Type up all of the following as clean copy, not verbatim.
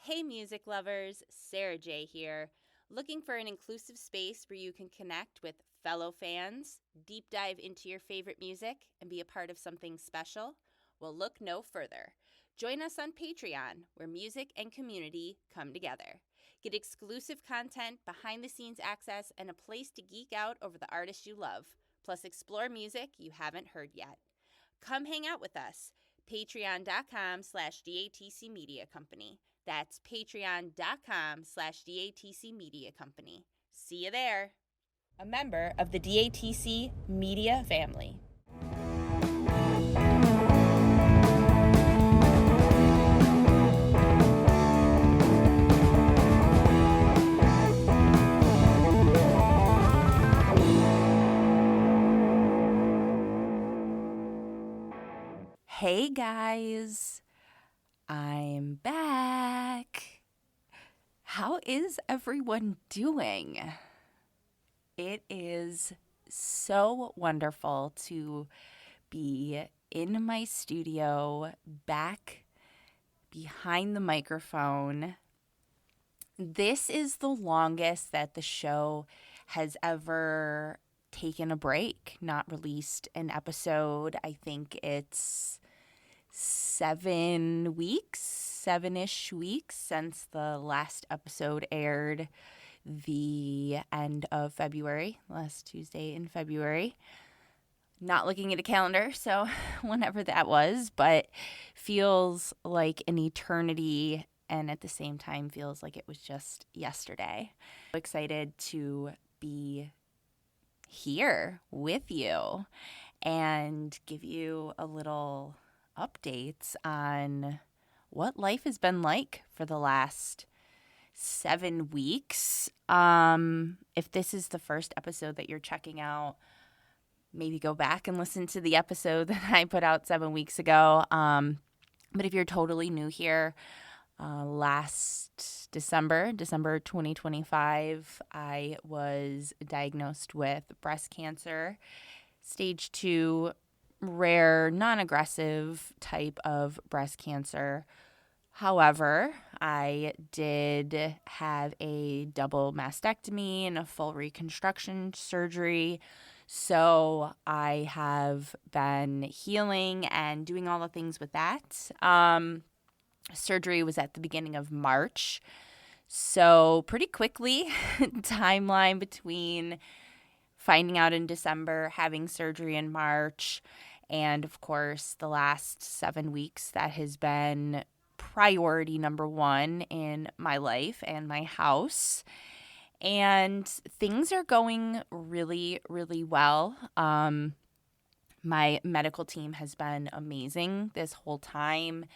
Hey music lovers, Sara J here. Looking for an inclusive space where you can connect with fellow fans, deep dive into your favorite music, and be a part of something special? Well, look no further. Join us on Patreon, where music and community come together. Get exclusive content, behind the scenes access, and a place to geek out over the artists you love, plus explore music you haven't heard yet. Come hang out with us. Patreon.com/DATC Media Company. That's patreon.com/DATC Media Company. See you there. A member of the DATC Media family. Hey guys, I'm back. How is everyone doing? It is so wonderful to be in my studio, back behind the microphone. This is the longest that the show has ever taken a break, not released an episode. I think it's 7-ish weeks since the last episode aired the end of February, last Tuesday in February. Not looking at a calendar, so whenever that was, but feels like an eternity and at the same time feels like it was just yesterday. I'm excited to be here with you and give you a little updates on what life has been like for the last 7 weeks. If this is the first episode that you're checking out, maybe go back and listen to the episode that I put out 7 weeks ago. But if you're totally new here, last December 2025, I was diagnosed with breast cancer, stage 2, rare, non-aggressive type of breast cancer. However, I did have a double mastectomy and a full reconstruction surgery. So I have been healing and doing all the things with that. Surgery was at the beginning of March. So pretty quickly, timeline between finding out in December, having surgery in March, and of course, the last 7 weeks that has been priority number one in my life and my house. And things are going really, really well. My medical team has been amazing this whole time,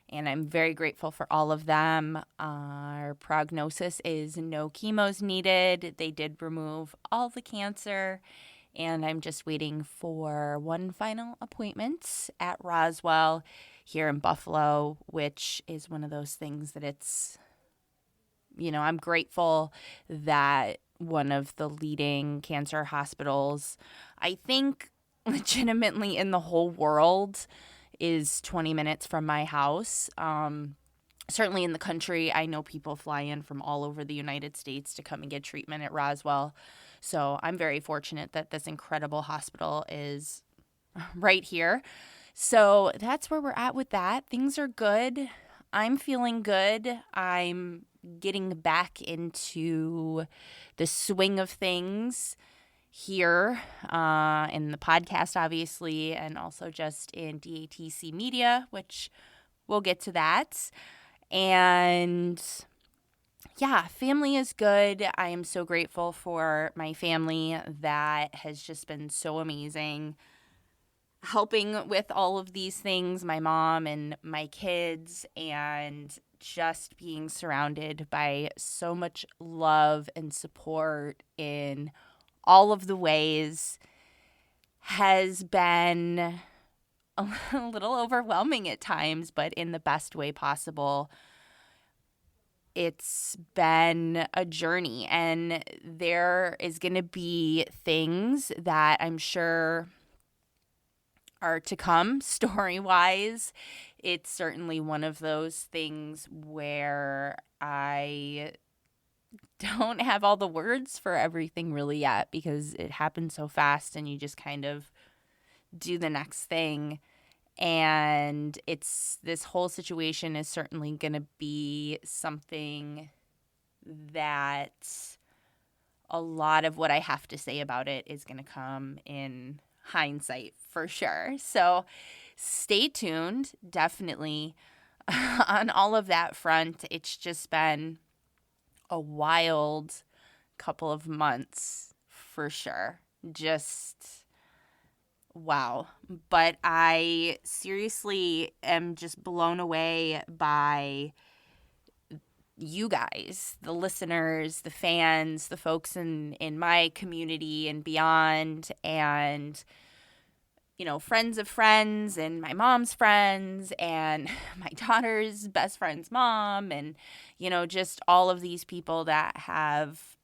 and I'm very grateful for all of them. Our prognosis is no chemos needed. They did remove all the cancer, and I'm just waiting for one final appointment at Roswell here in Buffalo, which is one of those things that it's, I'm grateful that one of the leading cancer hospitals, I think legitimately in the whole world, is 20 minutes from my house. Certainly in the country, I know people fly in from all over the United States to come and get treatment at Roswell. So I'm very fortunate that this incredible hospital is right here. So that's where we're at with that. Things are good. I'm feeling good. I'm getting back into the swing of things here in the podcast, obviously, and also just in DATC Media, which we'll get to that. And yeah, family is good. I am so grateful for my family that has just been so amazing, helping with all of these things, my mom and my kids, and just being surrounded by so much love and support in all of the ways has been a little overwhelming at times, but in the best way possible. It's been a journey, and there is going to be things that I'm sure are to come story-wise it's certainly one of those things where I don't have all the words for everything really yet, because it happened so fast and you just kind of do the next thing. And this whole situation is certainly going to be something that a lot of what I have to say about it is going to come in hindsight for sure. So stay tuned, definitely, on all of that front. It's just been a wild couple of months for sure. Just wow. But I seriously am just blown away by you guys, the listeners, the fans, the folks in my community and beyond, and friends of friends and my mom's friends and my daughter's best friend's mom, and just all of these people that have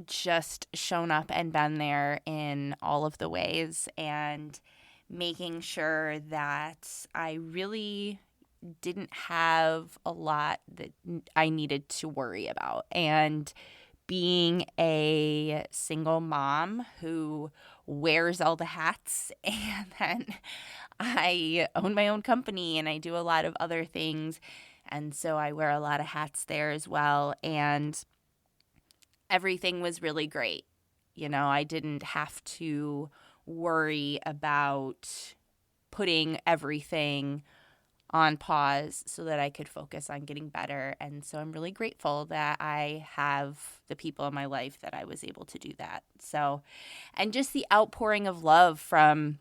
just shown up and been there in all of the ways, and making sure that I really didn't have a lot that I needed to worry about. And being a single mom who wears all the hats, and then I own my own company and I do a lot of other things, and so I wear a lot of hats there as well, and everything was really great. I didn't have to worry about putting everything on pause so that I could focus on getting better. And so I'm really grateful that I have the people in my life that I was able to do that. So, and just the outpouring of love from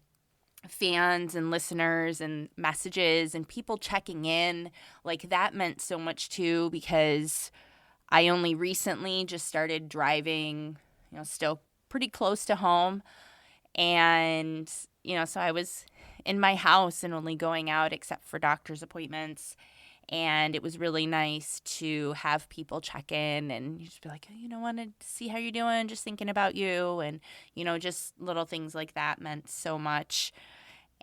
fans and listeners and messages and people checking in, like that meant so much too, because I only recently just started driving, still pretty close to home. And, so I was in my house and only going out except for doctor's appointments. And it was really nice to have people check in and just be like, wanted to see how you're doing, just thinking about you. And, just little things like that meant so much.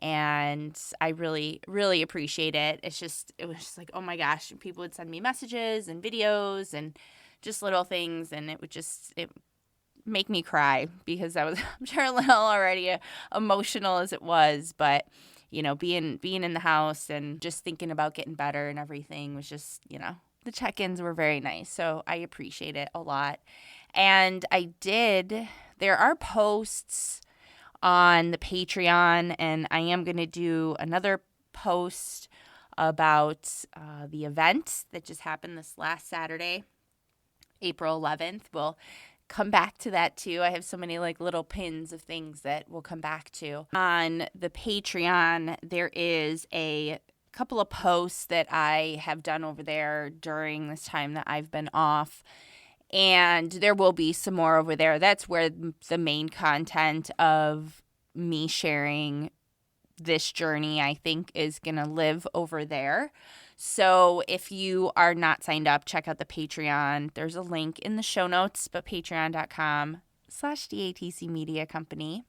And I really, really appreciate it. It was just like, oh my gosh, people would send me messages and videos and just little things. And it make me cry, because I was, I'm sure, a little already emotional as it was, but being in the house and just thinking about getting better and everything was just, the check-ins were very nice. So I appreciate it a lot. And there are posts on the Patreon, and I am going to do another post about the event that just happened this last Saturday, April 11th. We'll come back to that too. I have so many little pins of things that we'll come back to. On the Patreon, there is a couple of posts that I have done over there during this time that I've been off, and there will be some more over there. That's where the main content of me sharing this journey, I think, is going to live over there. So if you are not signed up, check out the Patreon. There's a link in the show notes, but patreon.com/DATC Media Company.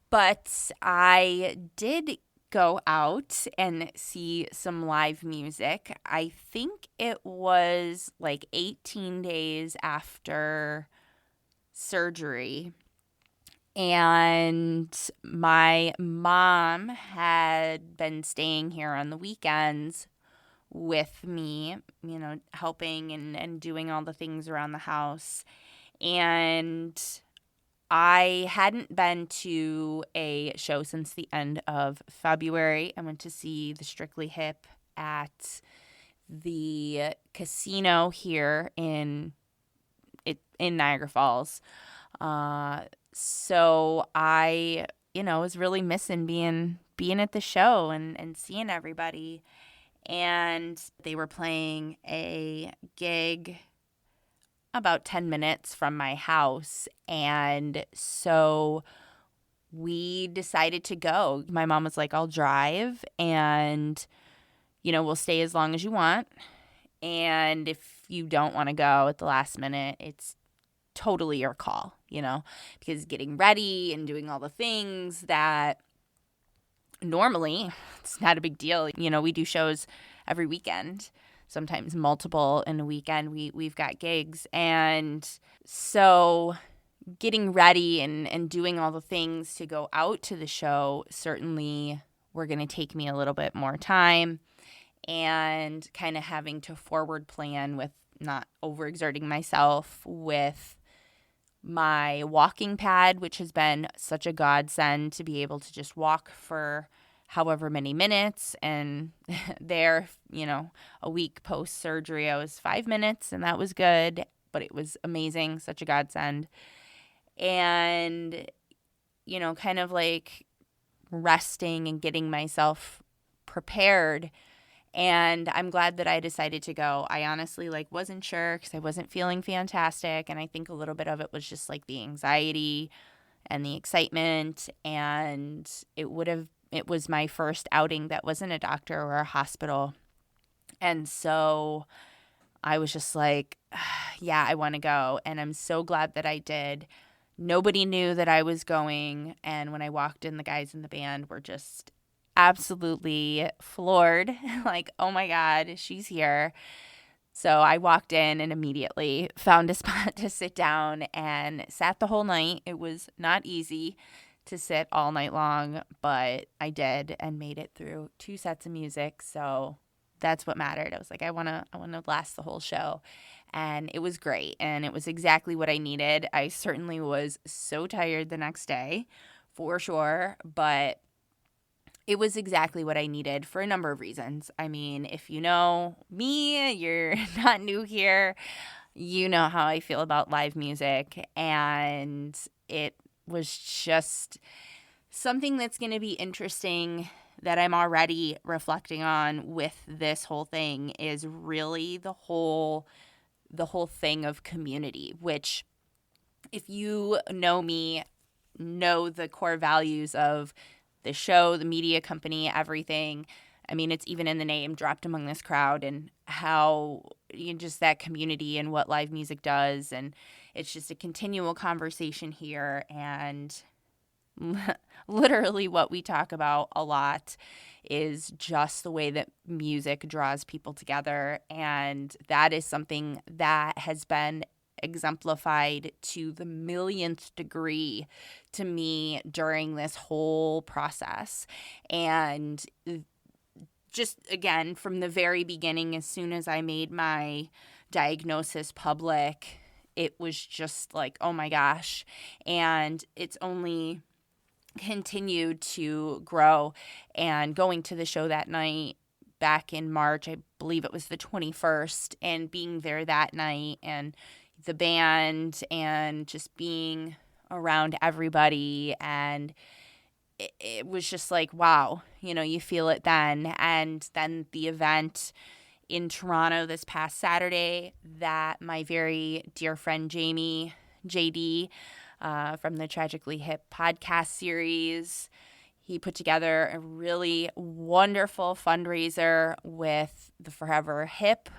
But I did go out and see some live music. I think it was 18 days after surgery. And my mom had been staying here on the weekends with me, helping and doing all the things around the house. And I hadn't been to a show since the end of February. I went to see the Strictly Hip at the casino here in Niagara Falls. So I, was really missing being at the show and seeing everybody. And they were playing a gig about 10 minutes from my house. And so we decided to go. My mom was like, I'll drive and, we'll stay as long as you want. And if you don't want to go at the last minute, it's totally your call, because getting ready and doing all the things that, normally it's not a big deal. We do shows every weekend, sometimes multiple in a weekend. We've got gigs. And so getting ready and doing all the things to go out to the show certainly were going to take me a little bit more time, and kind of having to forward plan with not overexerting myself with my walking pad, which has been such a godsend to be able to just walk for however many minutes. And there, a week post surgery, I was 5 minutes, and that was good, but it was amazing, such a godsend. And, kind of like resting and getting myself prepared. And I'm glad that I decided to go. I honestly wasn't sure because I wasn't feeling fantastic. And I think a little bit of it was just like the anxiety and the excitement. And it was my first outing that wasn't a doctor or a hospital. And so I was just like, yeah, I want to go. And I'm so glad that I did. Nobody knew that I was going. And when I walked in, the guys in the band were just absolutely floored. Like, oh my God, she's here. So I walked in and immediately found a spot to sit down and sat the whole night. It was not easy to sit all night long, but I did and made it through 2 sets of music. So that's what mattered. I was like, I want to last the whole show. And it was great. And it was exactly what I needed. I certainly was so tired the next day, for sure. But it was exactly what I needed for a number of reasons. I mean, if you know me, you're not new here, you know how I feel about live music. And it was just something that's going to be interesting that I'm already reflecting on with this whole thing is really the whole thing of community, which if you know me, know the core values of the show, the media company, everything. I mean, it's even in the name, Dropped Among This Crowd, and how just that community and what live music does. And it's just a continual conversation here. And literally what we talk about a lot is just the way that music draws people together. And that is something that has been exemplified to the millionth degree to me during this whole process. And just, again, from the very beginning, as soon as I made my diagnosis public, it was just like, oh my gosh. And it's only continued to grow. And going to the show that night back in March, I believe it was the 21st, and being there that night and the band and just being around everybody, and it was just like, wow, you feel it then. And then the event in Toronto this past Saturday that my very dear friend Jamie, JD, from the Tragically Hip podcast series, he put together a really wonderful fundraiser with the Forever Hip.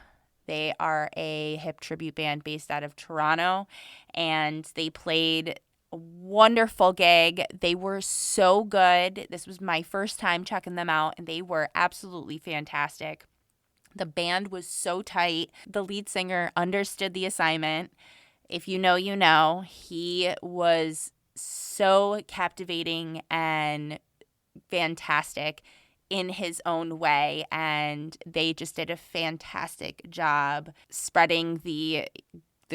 They are a hip tribute band based out of Toronto, and they played a wonderful gig. They were so good. This was my first time checking them out, and they were absolutely fantastic. The band was so tight. The lead singer understood the assignment. If you know, you know. He was so captivating and fantastic in his own way, and they just did a fantastic job spreading the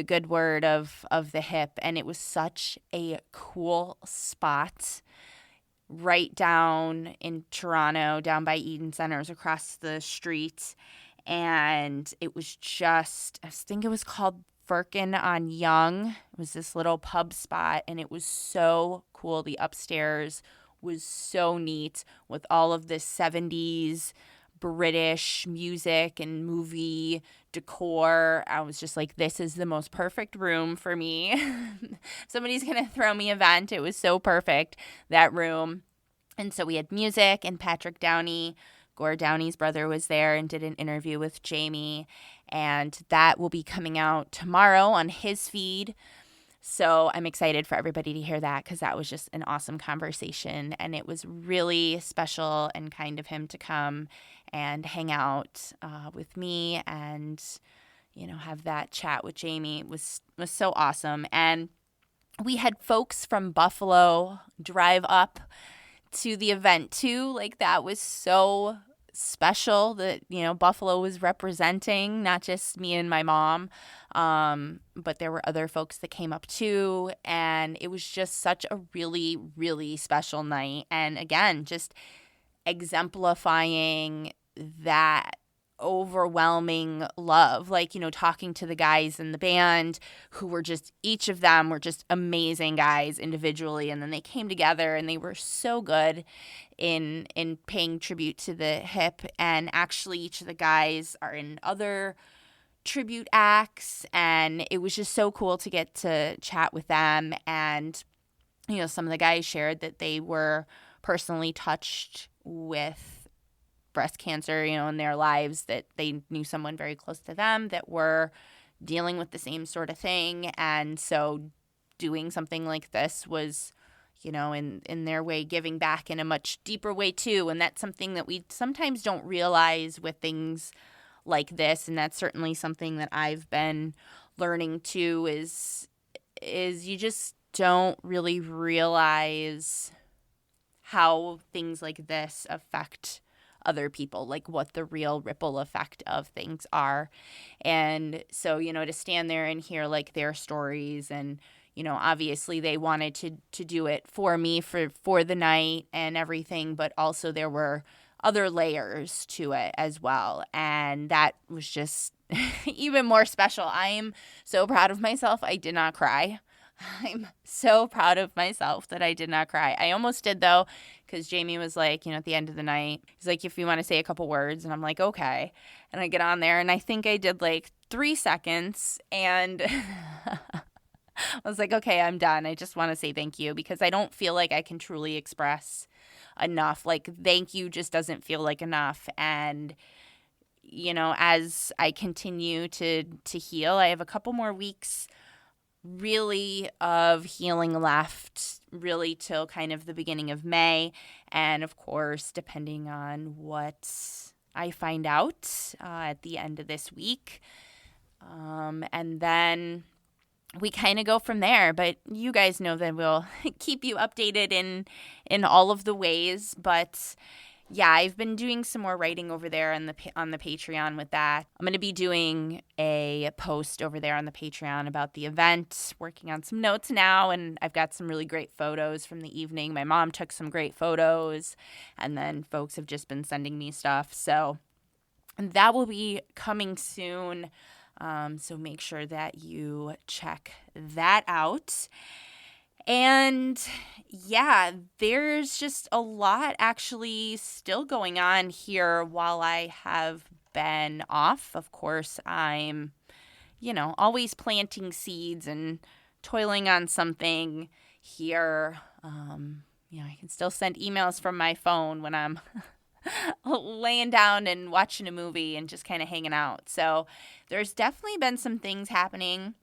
good word of the hip. And it was such a cool spot right down in Toronto, down by Eden Centers, across the street. And it was just, I think it was called Firkin on Yonge. It was this little pub spot, and it was so cool. The upstairs was so neat with all of this 70s British music and movie decor. I was just like, this is the most perfect room for me. Somebody's going to throw me a vent. It was so perfect, that room. And so we had music, and Patrick Downey, Gore Downey's brother, was there and did an interview with Jamie. And that will be coming out tomorrow on his feed. So I'm excited for everybody to hear that because that was just an awesome conversation. And it was really special and kind of him to come and hang out with me and, have that chat with Jamie. It was so awesome. And we had folks from Buffalo drive up to the event too. Like, that was so special that, Buffalo was representing, not just me and my mom, but there were other folks that came up too. And it was just such a really, really special night. And again, just exemplifying that overwhelming love, like, talking to the guys in the band who were just, each of them were just amazing guys individually, and then they came together and they were so good in paying tribute to the hip. And actually each of the guys are in other tribute acts, and it was just so cool to get to chat with them. And some of the guys shared that they were personally touched with breast cancer, in their lives, that they knew someone very close to them that were dealing with the same sort of thing. And so doing something like this was, in their way, giving back in a much deeper way too. And that's something that we sometimes don't realize with things like this. And that's certainly something that I've been learning too, is you just don't really realize how things like this affect other people, like what the real ripple effect of things are. And so, to stand there and hear like their stories, and, obviously they wanted to do it for me for the night and everything, but also there were other layers to it as well. And that was just even more special. I am so proud of myself. I did not cry. I'm so proud of myself that I did not cry. I almost did, though, because Jamie was like, at the end of the night, he's like, if you want to say a couple words. And I'm like, okay. And I get on there, and I think I did like 3 seconds. And I was like, okay, I'm done. I just want to say thank you, because I don't feel like I can truly express enough. Like, thank you just doesn't feel like enough. And as I continue to heal, I have a couple more weeks really of healing left, really till kind of the beginning of May. And of course, depending on what I find out at the end of this week. And then we kind of go from there. But you guys know that we'll keep you updated in all of the ways. But yeah, I've been doing some more writing over there on the Patreon with that. I'm going to be doing a post over there on the Patreon about the event, working on some notes now, and I've got some really great photos from the evening. My mom took some great photos, and then folks have just been sending me stuff. So that will be coming soon. So make sure that you check that out. And yeah, there's just a lot actually still going on here while I have been off. Of course, I'm, always planting seeds and toiling on something here. I can still send emails from my phone when I'm laying down and watching a movie and just kind of hanging out. So there's definitely been some things happening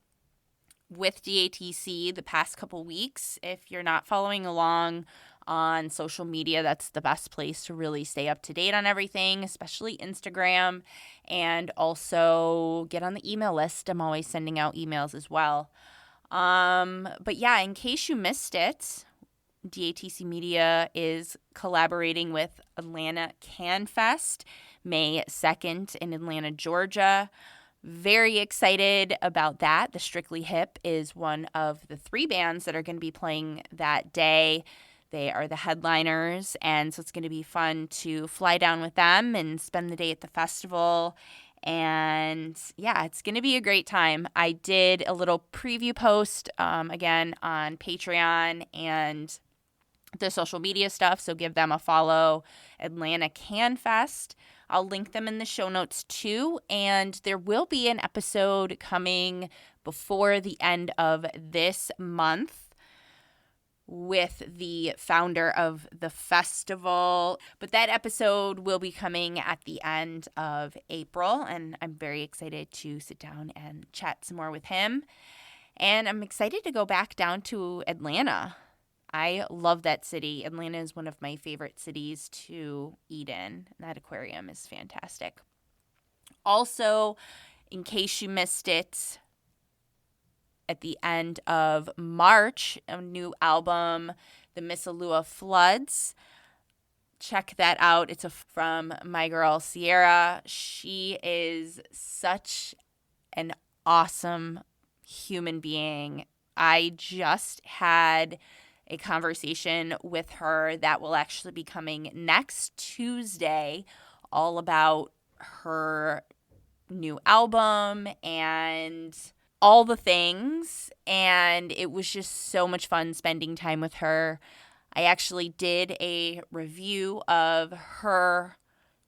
with DATC the past couple weeks. If you're not following along on social media, that's the best place to really stay up to date on everything, especially Instagram, and also get on the email list. I'm always sending out emails as well. But yeah, in case you missed it, DATC Media is collaborating with Atlanta Can Fest, May 2nd in Atlanta, Georgia. Very excited about that. The Strictly Hip is one of the 3 bands that are going to be playing that day. They are the headliners, and so it's going to be fun to fly down with them and spend the day at the festival. And yeah, it's going to be a great time. I did a little preview post, again, on Patreon and the social media stuff, so give them a follow. Atlanta Can Fest. I'll link them in the show notes too. And there will be an episode coming before the end of this month with the founder of the festival. But that episode will be coming at the end of April, and I'm very excited to sit down and chat some more with him. And I'm excited to go back down to Atlanta. I love that city. Atlanta is one of my favorite cities to eat in. That aquarium is fantastic. Also, in case you missed it, at the end of March, a new album, The Missalua Floods. Check that out. It's from my girl Sierra. She is such an awesome human being. I just had a conversation with her that will actually be coming next Tuesday, all about her new album and all the things. And it was just so much fun spending time with her. I actually did a review of her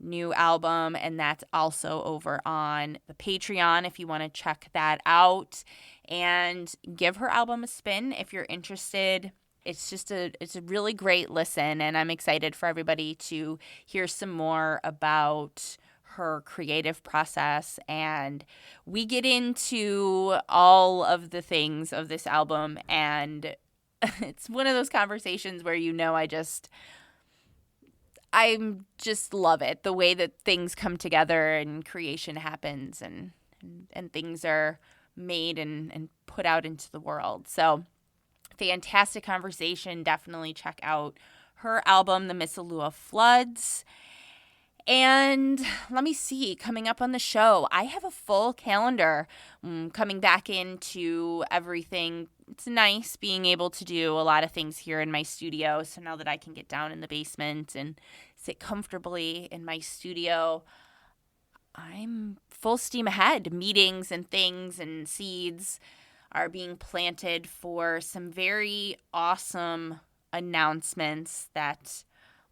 new album, and that's also over on the Patreon if you want to check that out and give her album a spin if you're interested. It's a really great listen, and I'm excited for everybody to hear some more about her creative process. And we get into all of the things of this album, and it's one of those conversations where I just love it, the way that things come together and creation happens and things are made and put out into the world. So fantastic conversation. Definitely check out her album, The Missalua Floods. And let me see, coming up on the show, I have a full calendar coming back into everything. It's nice being able to do a lot of things here in my studio. So now that I can get down in the basement and sit comfortably in my studio, I'm full steam ahead. Meetings and things and seeds are being planted for some very awesome announcements that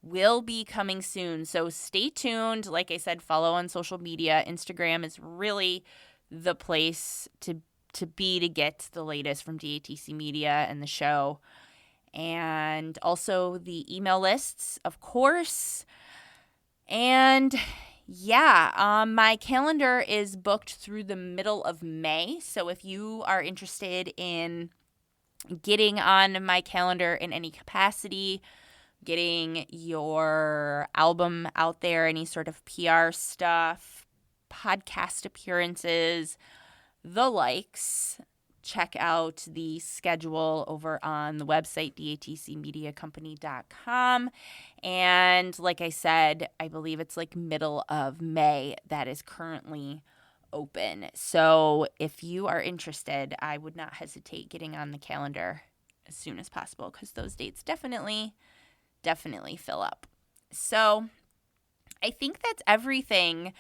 will be coming soon. So stay tuned. Like I said, follow on social media. Instagram is really the place to be to get the latest from DATC Media and the show. And also the email lists, of course. And yeah, my calendar is booked through the middle of May. So if you are interested in getting on my calendar in any capacity, getting your album out there, any sort of PR stuff, podcast appearances, the likes, check out the schedule over on the website, datcmediacompany.com. And like I said, I believe it's like middle of May that is currently open. So if you are interested, I would not hesitate getting on the calendar as soon as possible, because those dates definitely fill up. So I think that's everything.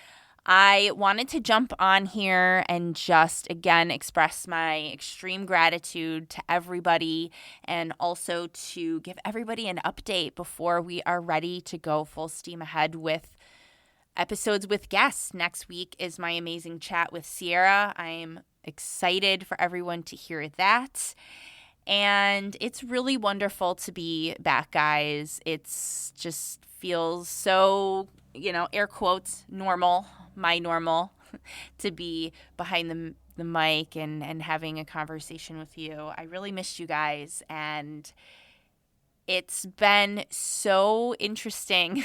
I wanted to jump on here and just, again, express my extreme gratitude to everybody, and also to give everybody an update before we are ready to go full steam ahead with episodes with guests. Next week is my amazing chat with Sierra. I am excited for everyone to hear that. And it's really wonderful to be back, guys. It's just feels so, air quotes, normal, my normal, to be behind the mic and having a conversation with you. I really missed you guys, and it's been so interesting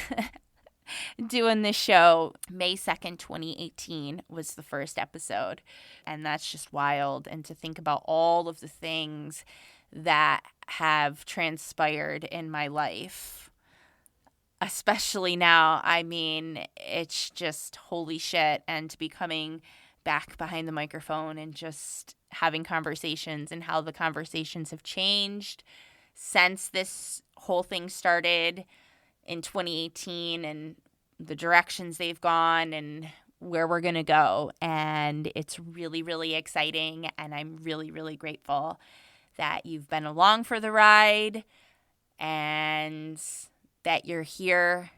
doing this show. May 2nd, 2018 was the first episode, and that's just wild. And to think about all of the things that have transpired in my life, especially now. I mean, it's just holy shit. And to be coming back behind the microphone and just having conversations, and how the conversations have changed since this whole thing started in 2018, and the directions they've gone and where we're going to go. And it's really, really exciting. And I'm really, really grateful that you've been along for the ride and that you're here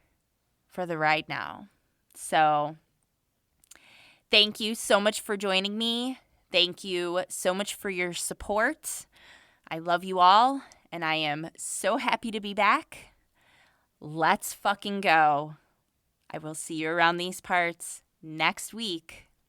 for the ride now. So thank you so much for joining me. Thank you so much for your support. I love you all, and I am so happy to be back. Let's fucking go. I will see you around these parts next week.